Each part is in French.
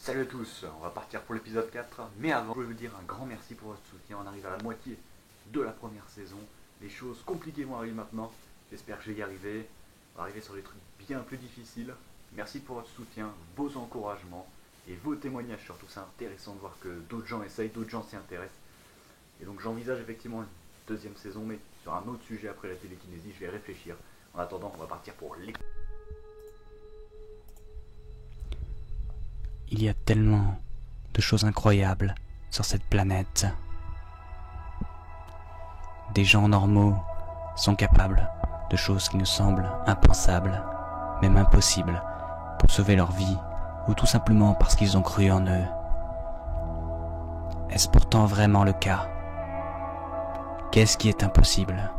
Salut à tous, on va partir pour l'épisode 4, mais avant, je voulais vous dire un grand merci pour votre soutien. On arrive à la moitié de la première saison, les choses compliquées vont arriver maintenant, j'espère que je vais y arriver. On va arriver sur des trucs bien plus difficiles. Merci pour votre soutien, vos encouragements et vos témoignages, surtout c'est intéressant de voir que d'autres gens essayent, d'autres gens s'y intéressent. Et donc j'envisage effectivement une deuxième saison, mais sur un autre sujet après la télékinésie, je vais réfléchir. En attendant, on va partir pour l'épisode. Il y a tellement de choses incroyables sur cette planète. Des gens normaux sont capables de choses qui nous semblent impensables, même impossibles, pour sauver leur vie, ou tout simplement parce qu'ils ont cru en eux. Est-ce pourtant vraiment le cas? Qu'est-ce qui est impossible?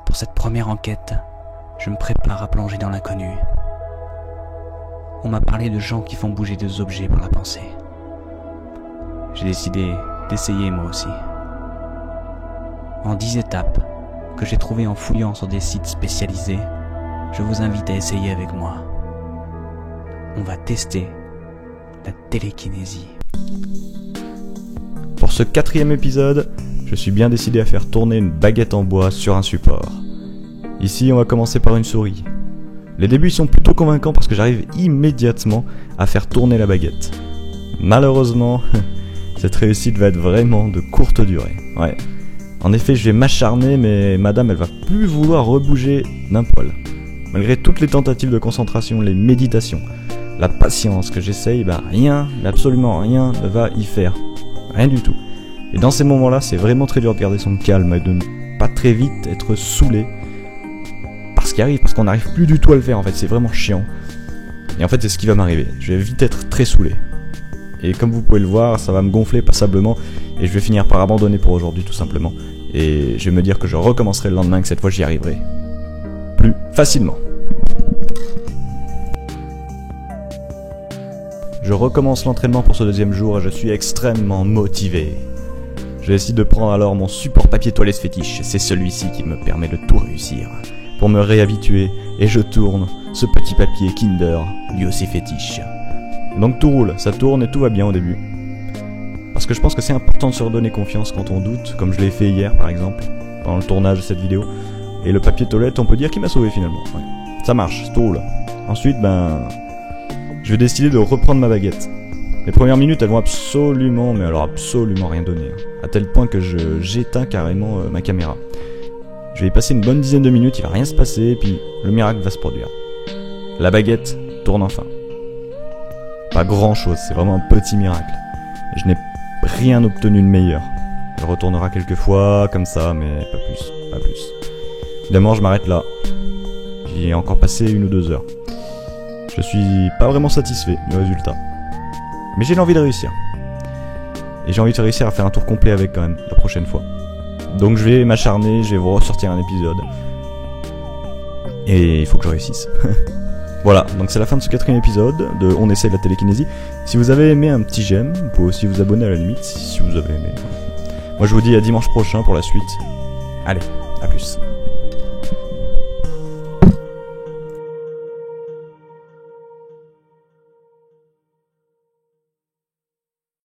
Pour cette première enquête, je me prépare à plonger dans l'inconnu. On m'a parlé de gens qui font bouger des objets par la pensée. J'ai décidé d'essayer moi aussi. En 10 étapes que j'ai trouvées en fouillant sur des sites spécialisés, je vous invite à essayer avec moi. On va tester la télékinésie. Pour ce 4e épisode, je suis bien décidé à faire tourner une baguette en bois sur un support. Ici, on va commencer par une souris. Les débuts sont plutôt convaincants parce que j'arrive immédiatement à faire tourner la baguette. Malheureusement, cette réussite va être vraiment de courte durée. Ouais. En effet, je vais m'acharner, mais madame, elle va plus vouloir rebouger d'un poil. Malgré toutes les tentatives de concentration, les méditations, la patience que j'essaye, rien, mais absolument rien ne va y faire. Rien du tout. Et dans ces moments-là, c'est vraiment très dur de garder son calme et de ne pas très vite être saoulé. Ce qui arrive, parce qu'on n'arrive plus du tout à le faire, en fait, c'est vraiment chiant. Et en fait, c'est ce qui va m'arriver. Je vais vite être très saoulé. Et comme vous pouvez le voir, ça va me gonfler passablement. Et je vais finir par abandonner pour aujourd'hui, tout simplement. Et je vais me dire que je recommencerai le lendemain, que cette fois j'y arriverai plus facilement. Je recommence l'entraînement pour ce 2e jour et je suis extrêmement motivé. Je décide de prendre alors mon support papier toilette fétiche. C'est celui-ci qui me permet de tout réussir. Pour me réhabituer, et je tourne ce petit papier Kinder, lui aussi fétiche. Donc tout roule, ça tourne et tout va bien au début. Parce que je pense que c'est important de se redonner confiance quand on doute, comme je l'ai fait hier par exemple, pendant le tournage de cette vidéo. Et le papier toilette, on peut dire qu'il m'a sauvé finalement. Ouais. Ça marche, tout roule. Ensuite, je vais décider de reprendre ma baguette. Les premières minutes, elles vont absolument, mais alors absolument rien donner. À tel point que j'éteins carrément ma caméra. Je vais y passer une bonne dizaine de minutes, il va rien se passer, et puis le miracle va se produire. La baguette tourne enfin. Pas grand chose, c'est vraiment un petit miracle. Je n'ai rien obtenu de meilleur. Elle retournera quelques fois, comme ça, mais pas plus, pas plus. Évidemment, je m'arrête là. J'y ai encore passé 1 ou 2 heures. Je suis pas vraiment satisfait du résultat. Mais j'ai l'envie de réussir. Et j'ai envie de réussir à faire un tour complet avec quand même, la prochaine fois. Donc je vais m'acharner, je vais vous ressortir un épisode. Et il faut que je réussisse. Voilà, donc c'est la fin de ce 4e épisode de On essaie de la télékinésie. Si vous avez aimé, un petit j'aime, vous pouvez aussi vous abonner à la limite, si vous avez aimé. Moi je vous dis à dimanche prochain pour la suite. Allez, à plus.